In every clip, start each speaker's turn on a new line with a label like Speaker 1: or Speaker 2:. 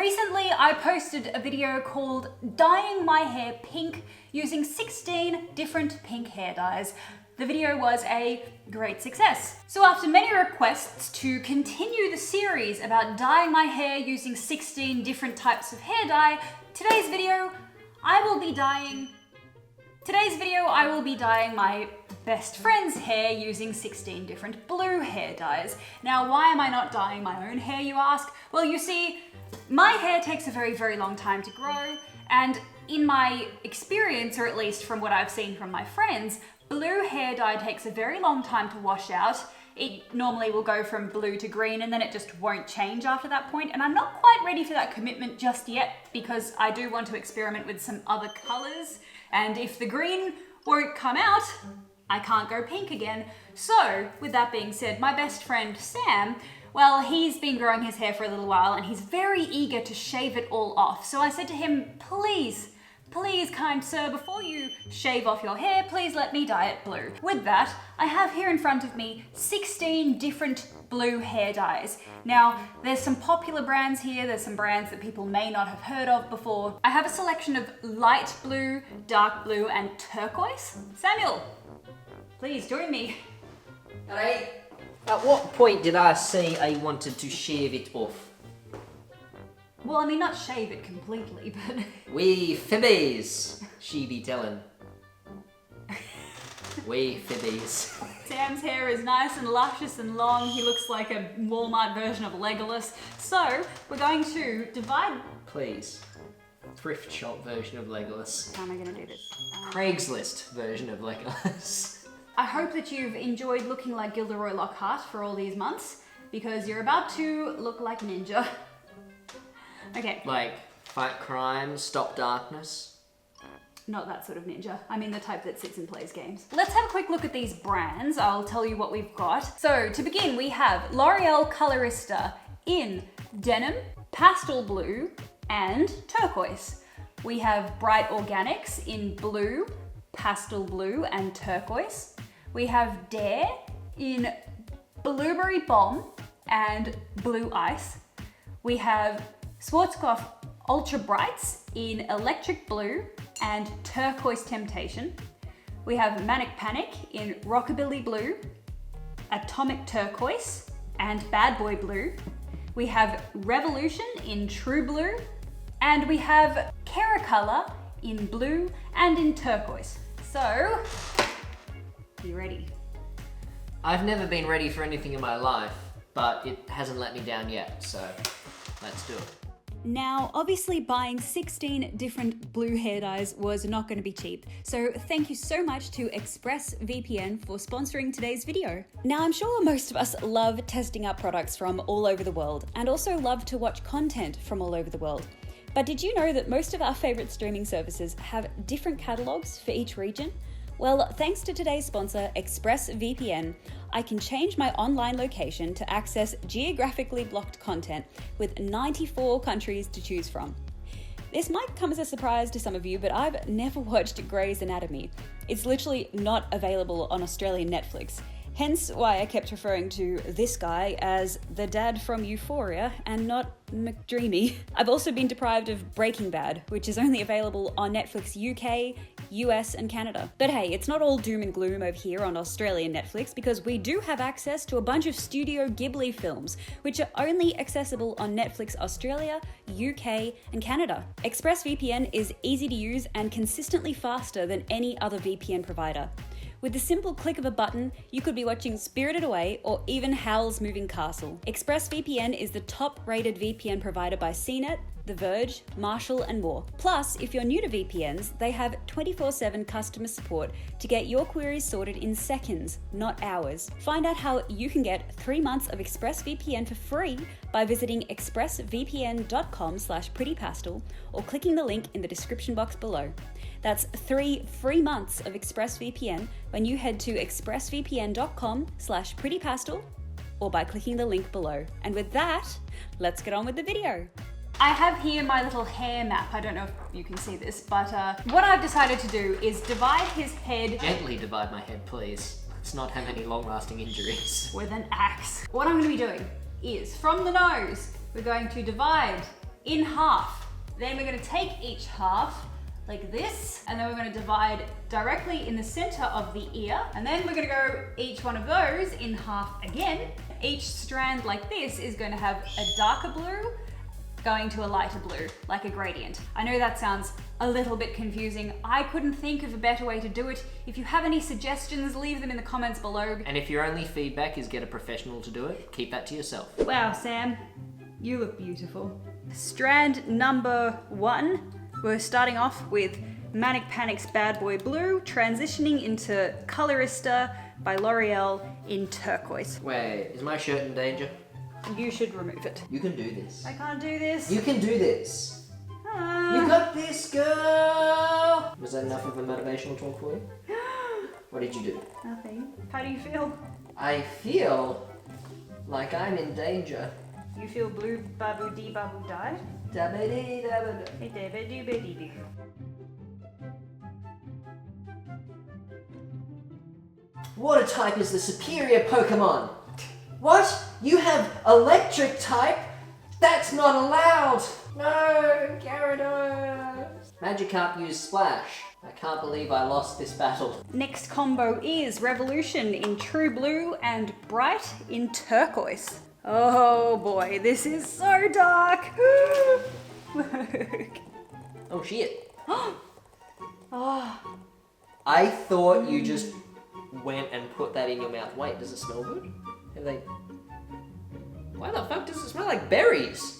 Speaker 1: Recently, I posted a video called Dyeing My Hair Pink using 16 different pink hair dyes. The video was a great success. So after many requests to continue the series about dyeing my hair using 16 different types of hair dye, today's video I will be dyeing my best friend's hair using 16 different blue hair dyes. Now, why am I not dyeing my own hair, you ask? Well, you see, my hair takes a very, very long time to grow, and in my experience, or at least from what I've seen from my friends, blue hair dye takes a very long time to wash out. It normally will go from blue to green and then it just won't change after that point. And I'm not quite ready for that commitment just yet because I do want to experiment with some other colors. And if the green won't come out, I can't go pink again. So with that being said, my best friend Sam, well, he's been growing his hair for a little while and he's very eager to shave it all off. So I said to him, please, kind sir, before you shave off your hair, please let me dye it blue. With that, I have here in front of me 16 different blue hair dyes. Now, there's some popular brands here, there's some brands that people may not have heard of before. I have a selection of light blue, dark blue, and turquoise. Samuel, please join me.
Speaker 2: Alright, at what point did I say I wanted to shave it off?
Speaker 1: Well, I mean, not shave it completely, but...
Speaker 2: We fibbies, she be telling. We fibbies.
Speaker 1: Sam's hair is nice and luscious and long. He looks like a Walmart version of Legolas. So, we're going to divide...
Speaker 2: Please. Thrift shop version of Legolas.
Speaker 1: How am I going to do this?
Speaker 2: Craigslist version of Legolas.
Speaker 1: I hope that you've enjoyed looking like Gilderoy Lockhart for all these months, because you're about to look like a ninja. Okay.
Speaker 2: Like, fight crime, stop darkness?
Speaker 1: Not that sort of ninja. I mean the type that sits and plays games. Let's have a quick look at these brands. I'll tell you what we've got. So to begin, we have L'Oreal Colorista in denim, pastel blue, and turquoise. We have BRITE Organics in blue, pastel blue, and turquoise. We have DARE in blueberry bomb and blue ice. We have Schwarzkopf Ultra Brights in electric blue and turquoise temptation. We have MANIC Panic in rockabilly blue, atomic turquoise, and bad boy blue. We have Revolution in true blue, and we have KERACOLOR in blue and in turquoise. So, are you ready?
Speaker 2: I've never been ready for anything in my life, but it hasn't let me down yet, so let's do it.
Speaker 1: Now, obviously buying 16 different blue hair dyes was not going to be cheap, so thank you so much to ExpressVPN for sponsoring today's video. Now, I'm sure most of us love testing out products from all over the world, and also love to watch content from all over the world. But did you know that most of our favorite streaming services have different catalogs for each region? Well, thanks to today's sponsor, ExpressVPN, I can change my online location to access geographically blocked content with 94 countries to choose from. This might come as a surprise to some of you, but I've never watched Grey's Anatomy. It's literally not available on Australian Netflix. Hence why I kept referring to this guy as the dad from Euphoria and not McDreamy. I've also been deprived of Breaking Bad, which is only available on Netflix UK, US and Canada. But hey, it's not all doom and gloom over here on Australian Netflix because we do have access to a bunch of Studio Ghibli films, which are only accessible on Netflix Australia, UK and Canada. ExpressVPN is easy to use and consistently faster than any other VPN provider. With the simple click of a button, you could be watching Spirited Away or even Howl's Moving Castle. ExpressVPN is the top-rated VPN provider by CNET, The Verge, Marshall and more. Plus, if you're new to VPNs, they have 24/7 customer support to get your queries sorted in seconds, not hours. Find out how you can get 3 months of ExpressVPN for free by visiting expressvpn.com/prettypastel or clicking the link in the description box below. That's 3 free months of ExpressVPN when you head to expressvpn.com/prettypastel or by clicking the link below. And with that, let's get on with the video. I have here my little hair map. I don't know if you can see this, but what I've decided to do is divide his head...
Speaker 2: Gently divide my head, please. Let's not have any long-lasting injuries.
Speaker 1: ...with an axe. What I'm going to be doing is, from the nose, we're going to divide in half. Then we're going to take each half like this, and then we're going to divide directly in the center of the ear, and then we're going to go each one of those in half again. Each strand like this is going to have a darker blue going to a lighter blue, like a gradient. I know that sounds a little bit confusing. I couldn't think of a better way to do it. If you have any suggestions, leave them in the comments below.
Speaker 2: And if your only feedback is get a professional to do it, keep that to yourself.
Speaker 1: Wow, Sam, you look beautiful. Strand number 1, we're starting off with Manic Panic's Bad Boy Blue, transitioning into Colorista by L'Oreal in turquoise.
Speaker 2: Wait, is my shirt in danger?
Speaker 1: You should remove it.
Speaker 2: You can do this.
Speaker 1: I can't do this.
Speaker 2: You can do this. You got this, girl! Was that enough of a motivational talk for you? What did you do?
Speaker 1: Nothing. How do you feel?
Speaker 2: I feel like I'm in danger.
Speaker 1: You feel blue babu dee babu die?
Speaker 2: Da-ba-dee-da-ba-da. Water type is the superior Pokemon. What? You have electric type? That's not allowed! No, Gyarados! Magikarp used Splash. I can't believe I lost this battle.
Speaker 1: Next combo is Revolution in True Blue and Bright in Turquoise. Oh boy, this is so dark! Look.
Speaker 2: Oh shit.
Speaker 1: Oh.
Speaker 2: I thought you just went and put that in your mouth. Wait, does it smell good? Have they... Why the fuck does it smell like berries?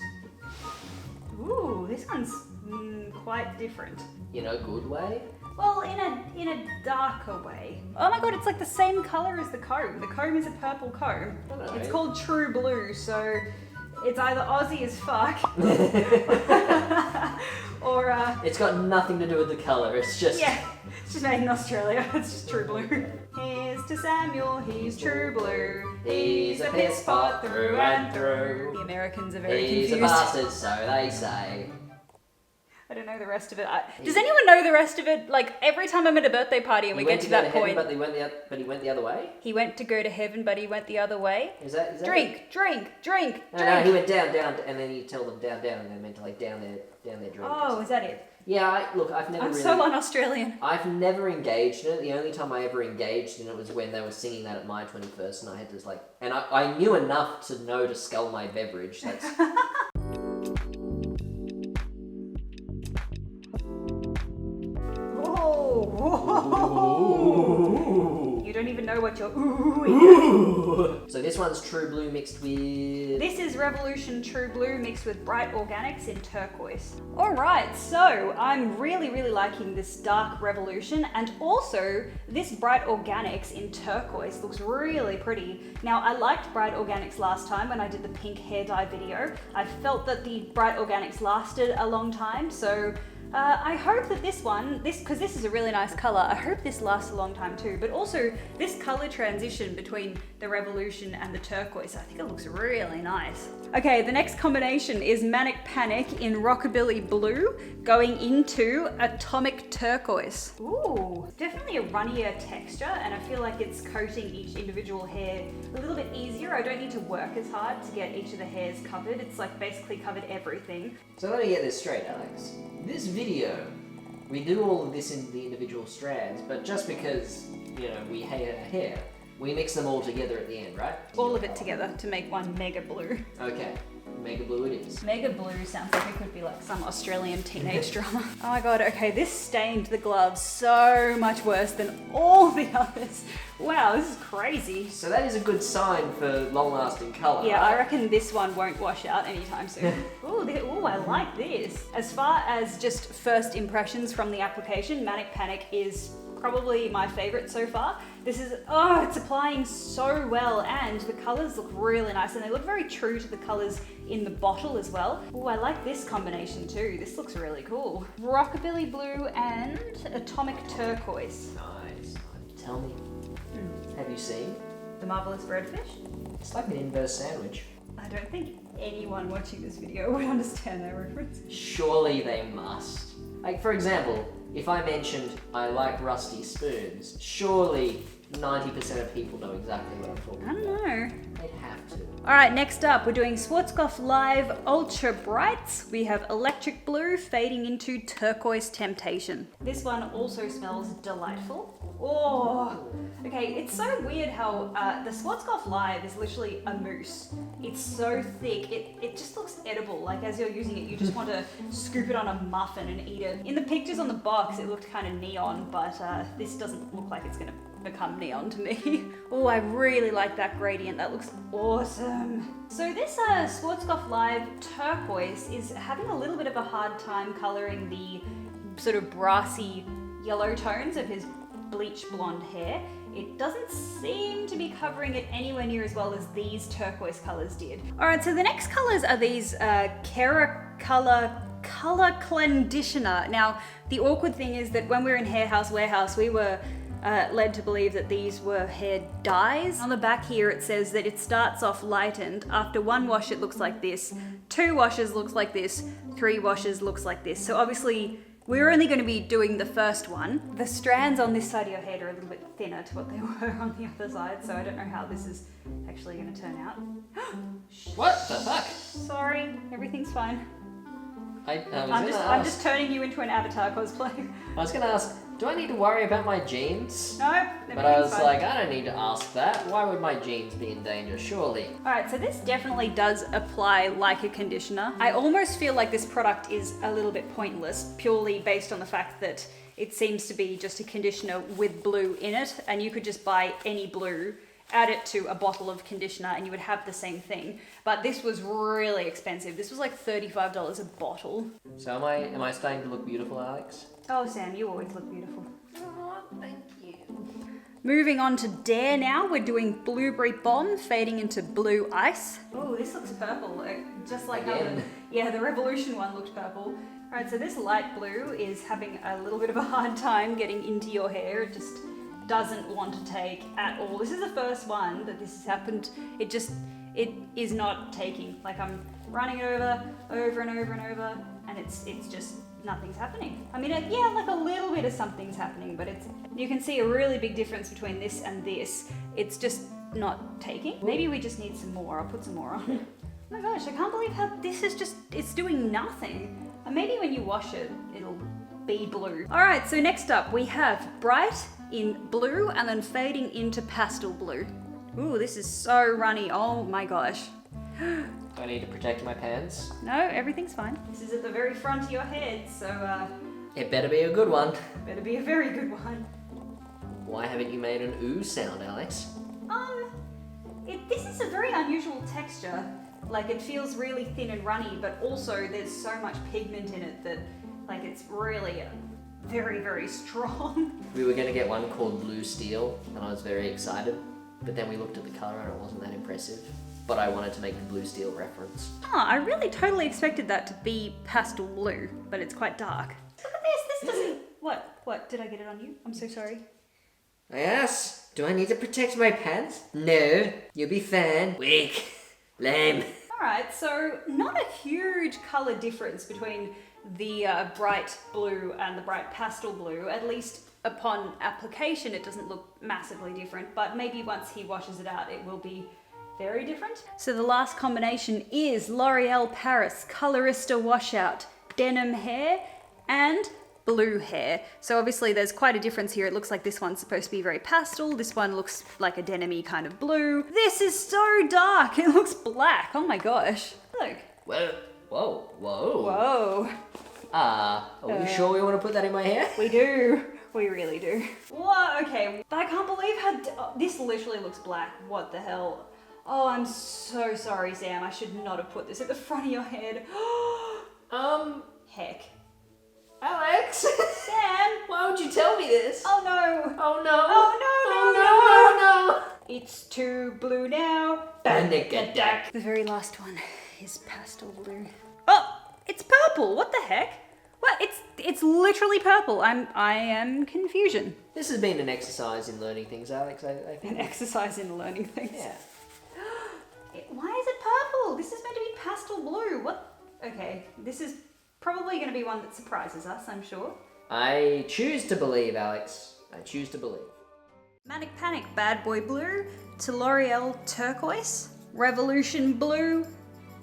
Speaker 1: Ooh, this one's quite different.
Speaker 2: In a good way?
Speaker 1: Well, in a darker way. Oh my god, it's like the same color as the comb. The comb is a purple comb.
Speaker 2: Hello.
Speaker 1: It's called True Blue, so it's either Aussie as fuck or
Speaker 2: It's got nothing to do with the color, it's just...
Speaker 1: yeah, it's just made in Australia. It's just True Blue. Here's to Samuel, he's True Blue. He's a piss pot through and through. The Americans are very
Speaker 2: He's
Speaker 1: confused.
Speaker 2: a bastard, so they say.
Speaker 1: I don't know the rest of it. Does anyone know the rest of it? Like, every time I'm at a birthday party and we get to that point...
Speaker 2: But he went the other way?
Speaker 1: He went to go to heaven, but he went the other way.
Speaker 2: Is that
Speaker 1: Drink, drink, drink,
Speaker 2: No,
Speaker 1: drink.
Speaker 2: no, he went down, and then you tell them down, and they're meant to like down their drink.
Speaker 1: Oh, is that it?
Speaker 2: Yeah, look, I've never
Speaker 1: I'm
Speaker 2: really...
Speaker 1: so un-Australian.
Speaker 2: I've never engaged in it. The only time I ever engaged in it was when they were singing that at my 21st, and I had to like... And I knew enough to know to scull my beverage. That's...
Speaker 1: Whoa. You don't even know what you're oohing.
Speaker 2: So this one's True Blue mixed with...
Speaker 1: This is Revolution True Blue mixed with Bright Organics in Turquoise. Alright, so I'm really liking this dark Revolution, and also this Bright Organics in Turquoise looks really pretty. Now, I liked Bright Organics last time when I did the pink hair dye video. I felt that the Bright Organics lasted a long time, so I hope that this one, because this is a really nice color, I hope this lasts a long time too. But also, this color transition between the Revolution and the Turquoise, I think it looks really nice. Okay, the next combination is Manic Panic in Rockabilly Blue going into Atomic Turquoise. Ooh, definitely a runnier texture, and I feel like it's coating each individual hair a little bit easier. I don't need to work as hard to get each of the hairs covered. It's like basically covered everything.
Speaker 2: So let me get this straight, Alex. This video, we do all of this in the individual strands, but just because, you know, we hate our hair, we mix them all together at the end, right?
Speaker 1: All of it together to make one mega blue.
Speaker 2: Okay, mega blue it is.
Speaker 1: Mega blue sounds like it could be like some Australian teenage drama. Oh my god, okay, this stained the gloves so much worse than all the others. Wow, this is crazy.
Speaker 2: So that is a good sign for long-lasting colour,
Speaker 1: Yeah,
Speaker 2: right?
Speaker 1: I reckon this one won't wash out anytime soon. Ooh, I like this. As far as just first impressions from the application, Manic Panic is probably my favorite so far. This is, it's applying so well, and the colors look really nice, and they look very true to the colors in the bottle as well. Ooh, I like this combination too. This looks really cool. Rockabilly Blue and Atomic Turquoise.
Speaker 2: Nice. Tell me, have you seen?
Speaker 1: The Marvelous Breadfish?
Speaker 2: It's like an inverse sandwich.
Speaker 1: I don't think anyone watching this video would understand that reference.
Speaker 2: Surely they must. Like, for example, if I mentioned I like rusty spoons, surely 90% of people know exactly what I'm talking about.
Speaker 1: I don't know.
Speaker 2: They'd have to.
Speaker 1: All right, next up, we're doing Schwarzkopf Live Ultra Brights. We have Electric Blue fading into Turquoise Temptation. This one also smells delightful. Oh, okay, it's so weird how the Schwarzkopf Live is literally a mousse. It's so thick, it just looks edible. Like as you're using it, you just want to scoop it on a muffin and eat it. In the pictures on the box, it looked kind of neon, but this doesn't look like it's gonna become neon to me. Oh, I really like that gradient. That looks awesome. So this Schwarzkopf Live Turquoise is having a little bit of a hard time coloring the sort of brassy yellow tones of his bleach blonde hair. It doesn't seem to be covering it anywhere near as well as these turquoise colors did. All right, so the next colors are these KERACOLOR Color Clenditioner. Now, the awkward thing is that when we were in Hair House Warehouse, we were led to believe that these were hair dyes. On the back here it says that it starts off lightened. After 1 wash it looks like this, 2 washes looks like this, 3 washes looks like this. So obviously we're only going to be doing the first one. The strands on this side of your head are a little bit thinner to what they were on the other side, so I don't know how this is actually going to turn out.
Speaker 2: What the fuck?
Speaker 1: Sorry, everything's fine.
Speaker 2: I'm
Speaker 1: just turning you into an Avatar cosplay.
Speaker 2: I was gonna ask, do I need to worry about my jeans?
Speaker 1: No,
Speaker 2: but I was like, I don't need to ask that. Why would my jeans be in danger? Surely.
Speaker 1: Alright, so this definitely does apply like a conditioner. I almost feel like this product is a little bit pointless, purely based on the fact that it seems to be just a conditioner with blue in it, and you could just buy any blue, add it to a bottle of conditioner, and you would have the same thing. But this was really expensive. This was like $35 a bottle.
Speaker 2: So am I starting to look beautiful, Alex?
Speaker 1: Oh, Sam, you always look beautiful.
Speaker 2: Oh, thank you.
Speaker 1: Moving on to Dare now, we're doing Blueberry Bomb fading into Blue Ice. Oh, this looks purple, just like how the Revolution one looked purple. Alright, so this light blue is having a little bit of a hard time getting into your hair. It just doesn't want to take at all. This is the first one that this has happened. It is not taking. Like I'm running it over and over and over, and it's just nothing's happening. I mean, yeah, like a little bit of something's happening, but you can see a really big difference between this and this. It's just not taking. Maybe we just need some more. I'll put some more on. Oh my gosh, I can't believe how this is it's doing nothing. And maybe when you wash it, it'll be blue. All right, so next up we have Bright in blue and then fading into pastel blue. Ooh, this is so runny. Oh my gosh.
Speaker 2: Do I need to protect my pants?
Speaker 1: No, everything's fine. This is at the very front of your head, so
Speaker 2: it better be a good one.
Speaker 1: Better be a very good one.
Speaker 2: Why haven't you made an ooh sound, Alex?
Speaker 1: This is a very unusual texture. Like it feels really thin and runny, but also there's so much pigment in it that like it's really very, very strong.
Speaker 2: We were going to get one called Blue Steel, and I was very excited, but then we looked at the colour and it wasn't that impressive. But I wanted to make the Blue Steel reference.
Speaker 1: Oh, I really totally expected that to be pastel blue, but it's quite dark. Look at this, this doesn't... What? Did I get it on you? I'm so sorry.
Speaker 2: Yes. Do I need to protect my pants? No. You'll be fine. Weak. Lame.
Speaker 1: Alright, so not a huge colour difference between the bright blue and the bright pastel blue. At least upon application it doesn't look massively different, but maybe once he washes it out it will be very different. So the last combination is L'Oreal Paris Colorista Washout Denim Hair and Blue Hair. So obviously there's quite a difference here. It looks like this one's supposed to be very pastel. This one looks like a denim-y kind of blue. This is so dark. It looks black. Oh my gosh. Look.
Speaker 2: Whoa. Whoa. Whoa.
Speaker 1: Whoa.
Speaker 2: Are we sure we want to put that in my hair?
Speaker 1: We do. We really do. Whoa, okay. I can't believe how... this literally looks black. What the hell? Oh, I'm so sorry, Sam. I should not have put this at the front of your head. Heck.
Speaker 2: Alex!
Speaker 1: Sam!
Speaker 2: Why would you tell me this?
Speaker 1: Oh no!
Speaker 2: Oh no!
Speaker 1: Oh no,
Speaker 2: no!
Speaker 1: It's too blue now.
Speaker 2: Panic-a-dack.
Speaker 1: The very last one is pastel blue. Oh! It's purple! What the heck? What? It's literally purple. I am confusion.
Speaker 2: This has been an exercise in learning things, Alex, I think.
Speaker 1: An exercise in learning things.
Speaker 2: Yeah.
Speaker 1: Why is it purple? This is meant to be pastel blue. What? Okay, this is probably going to be one that surprises us, I'm sure.
Speaker 2: I choose to believe, Alex. I choose to believe.
Speaker 1: Manic Panic Bad Boy Blue to L'Oreal Turquoise. Revolution Blue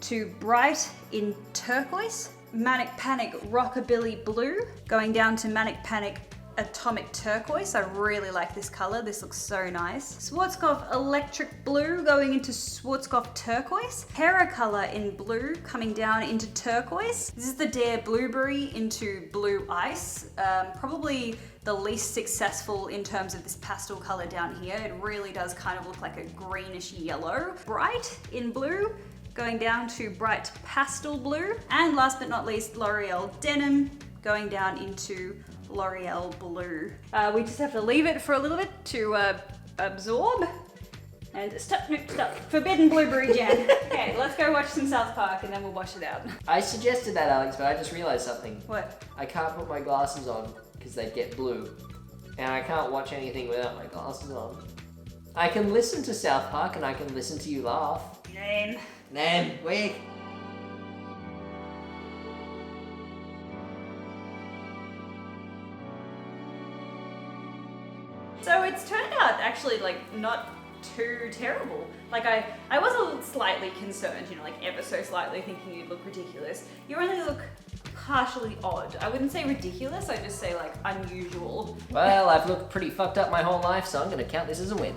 Speaker 1: to Bright in Turquoise. Manic Panic Rockabilly Blue going down to Manic Panic Atomic Turquoise. I really like this color. This looks so nice. Schwarzkopf Electric Blue going into Schwarzkopf Turquoise. KERACOLOR in blue coming down into turquoise. This is the Dare Blueberry into Blue Ice. Probably the least successful in terms of this pastel color down here. It really does kind of look like a greenish yellow. Bright in blue going down to Bright Pastel Blue. And last but not least, L'Oreal Denim going down into L'Oreal Blue. We just have to leave it for a little bit to absorb. And stop, forbidden blueberry jam. Okay, let's go watch some South Park and then we'll wash it out.
Speaker 2: I suggested that, Alex, but I just realized something.
Speaker 1: What?
Speaker 2: I can't put my glasses on because they get blue. And I can't watch anything without my glasses on. I can listen to South Park and I can listen to you laugh. Name, wait.
Speaker 1: So it's turned out actually like not too terrible. Like I was a little slightly concerned, you know, like ever so slightly thinking you'd look ridiculous. You only look partially odd. I wouldn't say ridiculous, I'd just say like unusual.
Speaker 2: Well, I've looked pretty fucked up my whole life, so I'm gonna count this as a win.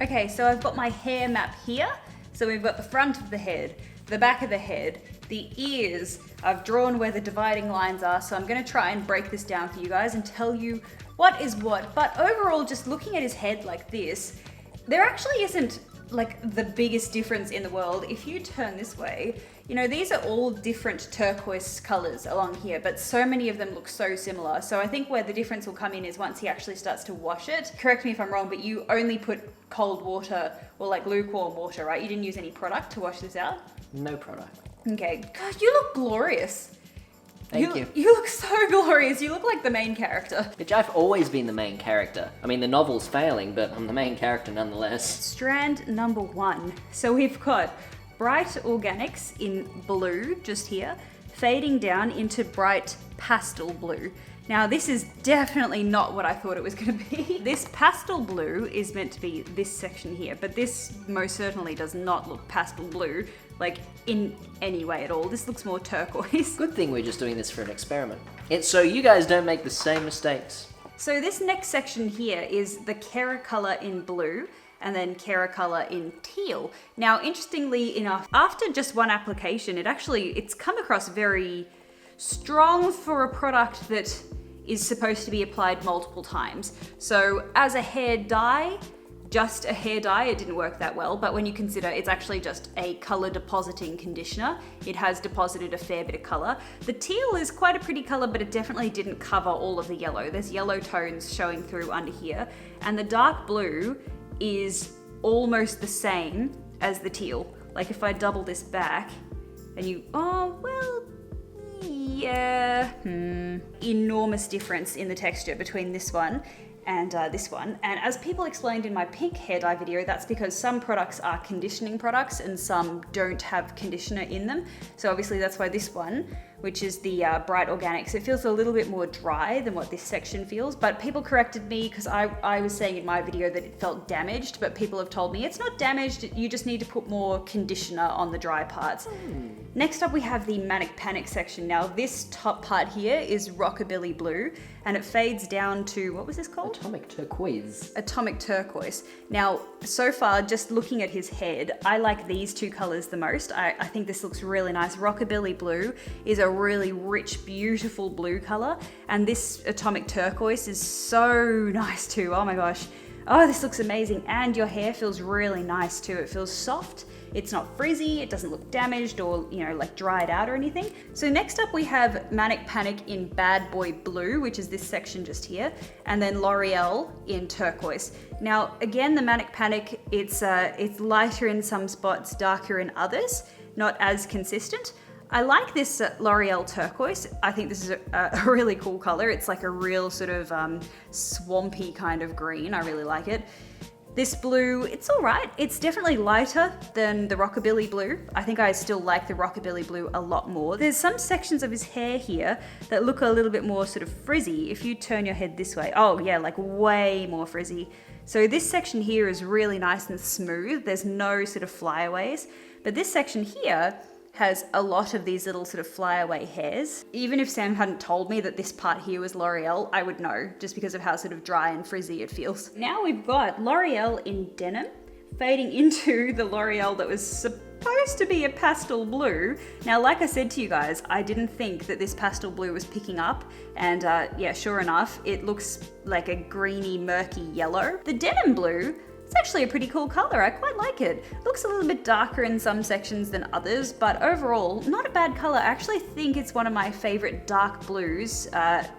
Speaker 1: Okay, so I've got my hair map here. So we've got the front of the head, the back of the head, the ears. I've drawn where the dividing lines are, so I'm gonna try and break this down for you guys and tell you what is what. But overall, just looking at his head like this, there actually isn't like the biggest difference in the world. If you turn this way, you know, these are all different turquoise colors along here, but so many of them look so similar. So I think where the difference will come in is once he actually starts to wash it. Correct me if I'm wrong, but you only put cold water or like lukewarm water, right? You didn't use any product to wash this out?
Speaker 2: No product.
Speaker 1: Okay. God, you look glorious.
Speaker 2: Thank you.
Speaker 1: You look so glorious. You look like the main character.
Speaker 2: Bitch, I've always been the main character. I mean, the novel's failing, but I'm the main character nonetheless.
Speaker 1: Strand number 1. So we've got Bright Organics in blue, just here, fading down into Bright Pastel Blue. Now this is definitely not what I thought it was going to be. This pastel blue is meant to be this section here, but this most certainly does not look pastel blue, like in any way at all. This looks more turquoise.
Speaker 2: Good thing we're just doing this for an experiment. It's so you guys don't make the same mistakes.
Speaker 1: So this next section here is the KERACOLOR in blue, and then KERACOLOR in teal. Now, interestingly enough, after just one application, it's come across very strong for a product that is supposed to be applied multiple times. So as a hair dye, just a hair dye, it didn't work that well, but when you consider it's actually just a color depositing conditioner, it has deposited a fair bit of color. The teal is quite a pretty color, but it definitely didn't cover all of the yellow. There's yellow tones showing through under here, and the dark blue is almost the same as the teal. Like if I double this back and enormous difference in the texture between this one and this one. And as people explained in my pink hair dye video, that's because some products are conditioning products and some don't have conditioner in them. So obviously that's why this one, which is the Bright Organics, it feels a little bit more dry than what this section feels, but people corrected me because I was saying in my video that it felt damaged, but people have told me it's not damaged, you just need to put more conditioner on the dry parts. Next up we have the Manic Panic section. Now this top part here is Rockabilly Blue, and it fades down to, what was this called?
Speaker 2: Atomic Turquoise.
Speaker 1: Atomic Turquoise. Now, so far, just looking at his head, I like these two colors the most. I think this looks really nice. Rockabilly Blue is a really rich, beautiful blue color, and this Atomic Turquoise is so nice too. Oh my gosh. Oh, this looks amazing, and your hair feels really nice too. It feels soft. It's not frizzy, it doesn't look damaged or, you know, like dried out or anything. So next up we have Manic Panic in Bad Boy Blue, which is this section just here, and then L'Oreal in turquoise. Now, again, the Manic Panic, it's lighter in some spots, darker in others, not as consistent. I like this L'Oreal turquoise. I think this is a really cool color. It's like a real sort of swampy kind of green. I really like it. This blue, it's all right. It's definitely lighter than the Rockabilly blue. I think I still like the Rockabilly blue a lot more. There's some sections of his hair here that look a little bit more sort of frizzy. If you turn your head this way, oh yeah, like way more frizzy. So this section here is really nice and smooth. There's no sort of flyaways, but this section here has a lot of these little sort of flyaway hairs. Even if Sam hadn't told me that this part here was L'Oreal, I would know, just because of how sort of dry and frizzy it feels. Now we've got L'Oreal in denim, fading into the L'Oreal that was supposed to be a pastel blue. Now, like I said to you guys, I didn't think that this pastel blue was picking up, and yeah, sure enough, it looks like a greeny, murky yellow. The denim blue, it's actually a pretty cool color. I quite like it. Looks a little bit darker in some sections than others, but overall, not a bad color. I actually think it's one of my favorite dark blues,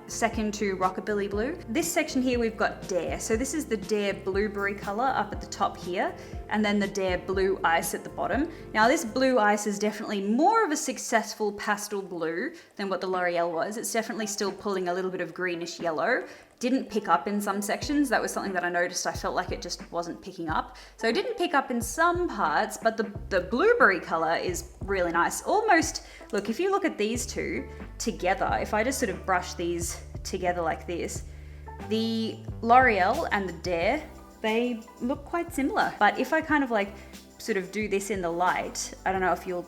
Speaker 1: second to Rockabilly blue. This section here, we've got Dare. So this is the Dare blueberry color up at the top here, and then the Dare blue ice at the bottom. Now this blue ice is definitely more of a successful pastel blue than what the L'Oreal was. It's definitely still pulling a little bit of greenish yellow. Didn't pick up in some sections. That was something that I noticed. I felt like it just wasn't picking up. So it didn't pick up in some parts, but the blueberry color is really nice. Almost, look, if you look at these two together, if I just sort of brush these together like this, the L'Oreal and the Dare, they look quite similar. But if I kind of like sort of do this in the light, I don't know if you'll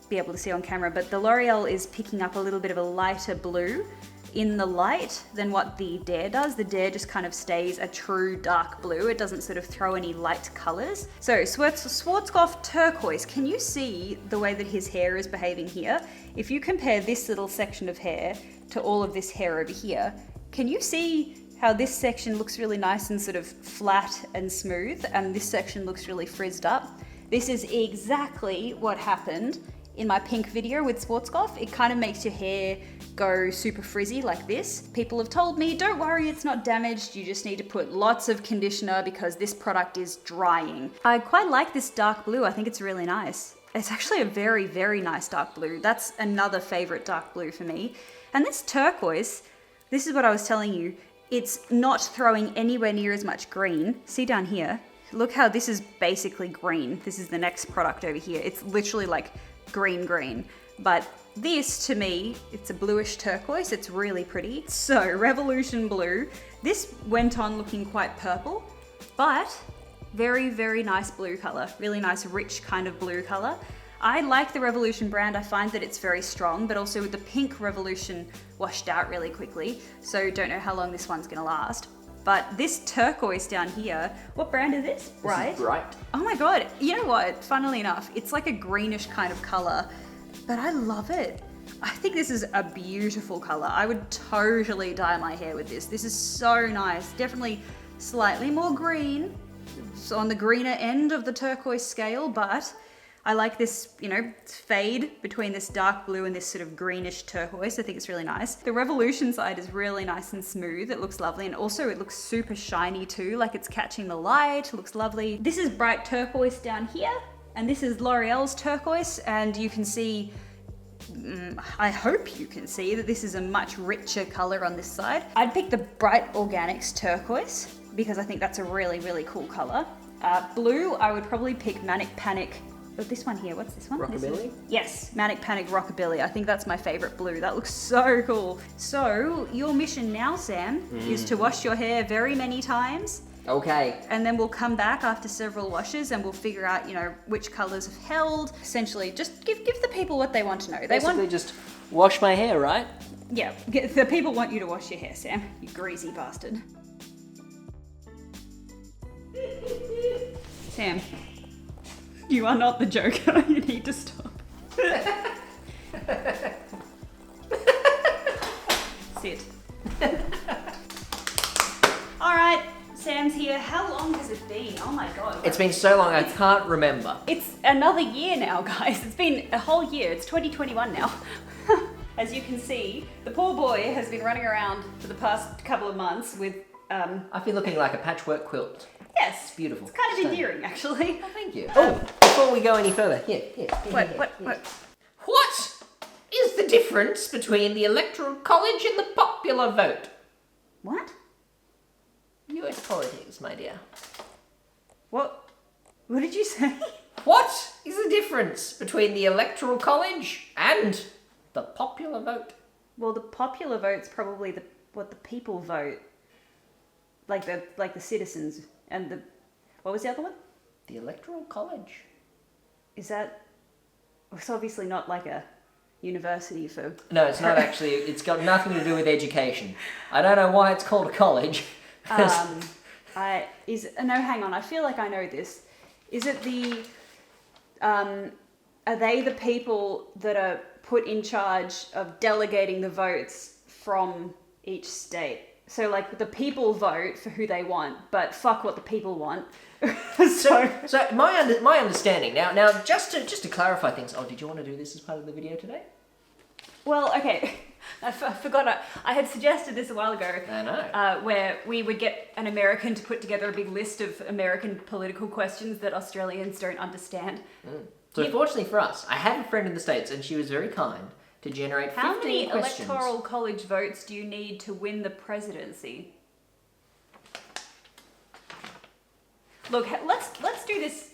Speaker 1: be able to see on camera, but the L'Oreal is picking up a little bit of a lighter blue in the light than what the Dare does. The Dare just kind of stays a true dark blue. It doesn't sort of throw any light colors. So Schwarzkopf turquoise, can you see the way that his hair is behaving here? If you compare this little section of hair to all of this hair over here, can you see how this section looks really nice and sort of flat and smooth, and this section looks really frizzed up? This is exactly what happened in my pink video with Schwarzkopf. It kind of makes your hair go super frizzy like this. People have told me, don't worry, it's not damaged. You just need to put lots of conditioner because this product is drying. I quite like this dark blue. I think it's really nice. It's actually a very, very nice dark blue. That's another favorite dark blue for me. And this turquoise, this is what I was telling you. It's not throwing anywhere near as much green. See down here? Look how this is basically green. This is the next product over here. It's literally like green. But this, to me, it's a bluish turquoise. It's really pretty. So Revolution blue. This went on looking quite purple, but very, very nice blue color. Really nice, rich kind of blue color. I like the Revolution brand. I find that it's very strong, but also with the pink Revolution washed out really quickly. So don't know how long this one's gonna last. But this turquoise down here, what brand is this? BRITE?
Speaker 2: This is BRITE.
Speaker 1: Oh my God, you know what? Funnily enough, it's like a greenish kind of color, but I love it. I think this is a beautiful color. I would totally dye my hair with this. This is so nice. Definitely slightly more green, so on the greener end of the turquoise scale, but I like this, you know, fade between this dark blue and this sort of greenish turquoise. I think it's really nice. The Revolution side is really nice and smooth. It looks lovely. And also it looks super shiny too, like it's catching the light. It looks lovely. This is BRITE turquoise down here. And this is L'Oreal's turquoise. And you can see, I hope you can see that this is a much richer color on this side. I'd pick the BRITE ORGANIX turquoise because I think that's a really, really cool color. Blue, I would probably pick MANIC Panic. But this one here, what's this one?
Speaker 2: Rockabilly?
Speaker 1: Yes, MANIC Panic Rockabilly. I think that's my favorite blue. That looks so cool. So your mission now, Sam, is to wash your hair very many times.
Speaker 2: Okay.
Speaker 1: And then we'll come back after several washes and we'll figure out, you know, which colors have held. Essentially, just give the people what they want to know.
Speaker 2: Basically just wash my hair, right?
Speaker 1: Yeah, the people want you to wash your hair, Sam. You greasy bastard. Sam. You are not the Joker. You need to stop. Sit. All right, Sam's here. How long has it been? Oh my God.
Speaker 2: It's been so long, I can't remember.
Speaker 1: It's another year now, guys. It's been a whole year. It's 2021 now. As you can see, the poor boy has been running around for the past couple of months with...
Speaker 2: I've been looking like a patchwork quilt.
Speaker 1: Yes.
Speaker 2: It's beautiful.
Speaker 1: It's kind of endearing, actually.
Speaker 2: Oh, thank you. Oh, before we go any further, here.
Speaker 1: What?
Speaker 2: What is the difference between the Electoral College and the popular vote?
Speaker 1: What?
Speaker 2: US politics, my dear.
Speaker 1: What did you say?
Speaker 2: What is the difference between the Electoral College and the popular vote?
Speaker 1: Well, the popular vote's probably what the people vote. Like the citizens and what was the other one?
Speaker 2: The Electoral College.
Speaker 1: Is that... It's obviously not like a university for...
Speaker 2: No, it's not actually. It's got nothing to do with education. I don't know why it's called a college.
Speaker 1: No, hang on. I feel like I know this. Is it are they the people that are put in charge of delegating the votes from each state? So, like, the people vote for who they want, but fuck what the people want.
Speaker 2: So my understanding now just to clarify things. Oh, did you want to do this as part of the video today?
Speaker 1: Well, okay. I forgot. I had suggested this a while ago.
Speaker 2: I know.
Speaker 1: Where we would get an American to put together a big list of American political questions that Australians don't understand.
Speaker 2: So fortunately for us, I have a friend in the States, and she was very kind to generate 15
Speaker 1: How many
Speaker 2: questions.
Speaker 1: electoral college votes do you need to win the presidency? Look, let's do this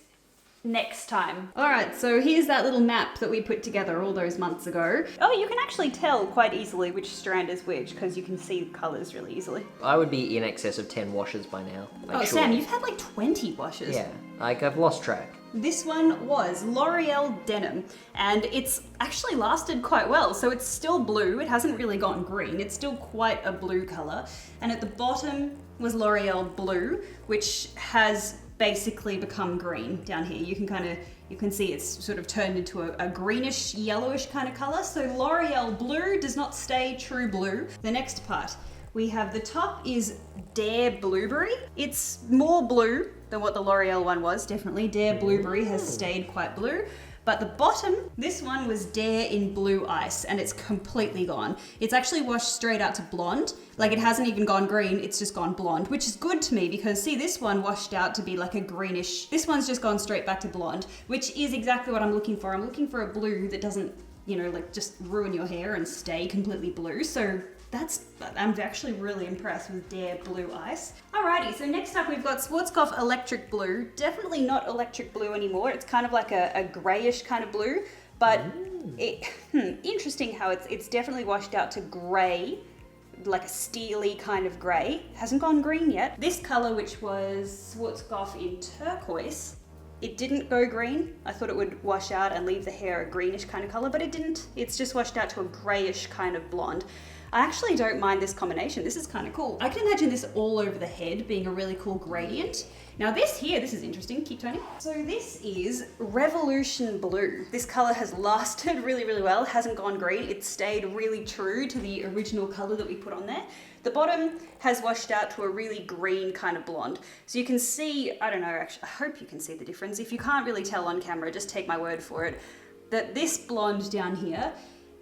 Speaker 1: next time. All right, so here's that little map that we put together all those months ago. Oh, you can actually tell quite easily which strand is which because you can see the colours really easily.
Speaker 2: I would be in excess of 10 washes by now.
Speaker 1: Oh, Sam, you've had like 20 washes.
Speaker 2: Yeah, I've lost track.
Speaker 1: This one was L'Oreal Denim, and it's actually lasted quite well. So it's still blue, it hasn't really gone green, it's still quite a blue colour. And at the bottom was L'Oreal Blue, which has basically become green down here. You can see it's sort of turned into a greenish, yellowish kind of colour. So L'Oreal Blue does not stay true blue. The next part, we have the top is Dare Blueberry. It's more blue than what the L'Oreal one was, definitely. Dare Blueberry has stayed quite blue. But the bottom, this one was Dare in Blue Ice, and it's completely gone. It's actually washed straight out to blonde. Like, it hasn't even gone green, it's just gone blonde, which is good to me because, see, this one washed out to be like a greenish. This one's just gone straight back to blonde, which is exactly what I'm looking for. I'm looking for a blue that doesn't, like just ruin your hair and stay completely blue. So I'm actually really impressed with Dare Blue Ice. Alrighty, so next up we've got Schwarzkopf Electric Blue. Definitely not electric blue anymore. It's kind of like a grayish kind of blue, but interesting how it's definitely washed out to grey, like a steely kind of grey. Hasn't gone green yet. This colour, which was Schwarzkopf in Turquoise, it didn't go green. I thought it would wash out and leave the hair a greenish kind of colour, but it didn't. It's just washed out to a greyish kind of blonde. I actually don't mind this combination. This is kind of cool. I can imagine this all over the head being a really cool gradient. Now this is interesting. Keep turning. So this is Revolution Blue. This color has lasted really, really well. It hasn't gone green. It's stayed really true to the original color that we put on there. The bottom has washed out to a really green kind of blonde. So you can see, I don't know, actually, I hope you can see the difference. If you can't really tell on camera, just take my word for it, that this blonde down here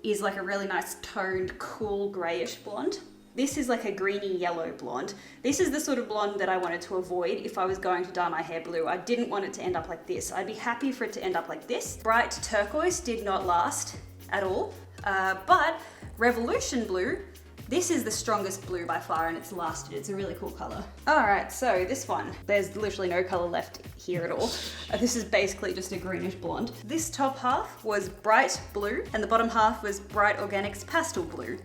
Speaker 1: is like a really nice toned, cool grayish blonde. This is like a greeny yellow blonde. This is the sort of blonde that I wanted to avoid if I was going to dye my hair blue. I didn't want it to end up like this. I'd be happy for it to end up like this. Bright turquoise did not last at all, but Revolution Blue, this is the strongest blue by far and it's lasted. It's a really cool color. All right, so this one, there's literally no color left here at all. This is basically just a greenish blonde. This top half was bright blue and the bottom half was bright organics pastel blue.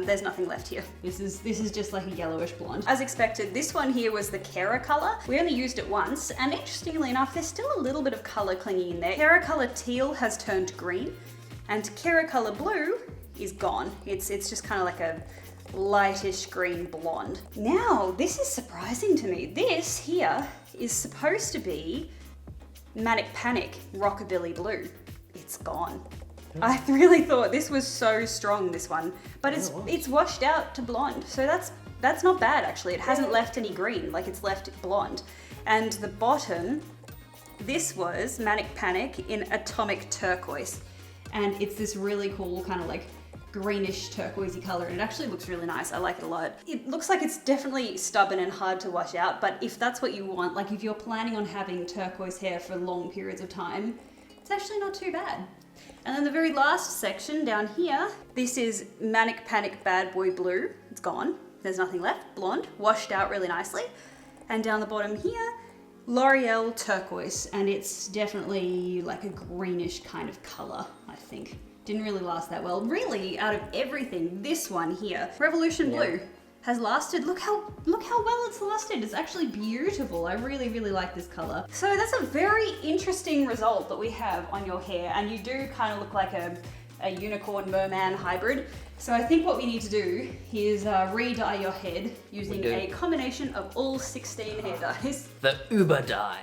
Speaker 1: There's nothing left here. This is just like a yellowish blonde. As expected, this one here was the KERACOLOR. We only used it once, and interestingly enough, there's still a little bit of color clinging in there. KERACOLOR Teal has turned green, and KERACOLOR Blue is gone. It's just kind of like a lightish green blonde. Now, this is surprising to me. This here is supposed to be Manic Panic Rockabilly Blue. It's gone. I really thought this was so strong, this one, but it's washed out to blonde, so that's not bad actually. It hasn't left any green, like it's left blonde. And the bottom, this was Manic Panic in Atomic Turquoise, and it's this really cool kind of like greenish turquoisey color, and it actually looks really nice. I like it a lot. It looks like it's definitely stubborn and hard to wash out, but if that's what you want, like if you're planning on having turquoise hair for long periods of time, it's actually not too bad. And then the very last section down here, this is Manic Panic Bad Boy Blue. It's gone. There's nothing left. Blonde, washed out really nicely. And down the bottom here, L'Oreal Turquoise, and it's definitely like a greenish kind of color, I think. Didn't really last that well. Really, out of everything, this one here, Revolution Blue, has lasted. Look how well it's lasted. It's actually beautiful. I really, really like this color. So that's a very interesting result that we have on your hair, and you do kind of look like a unicorn merman hybrid. So I think what we need to do is re-dye your head using a combination of all 16 hair dyes.
Speaker 2: The Uber dye.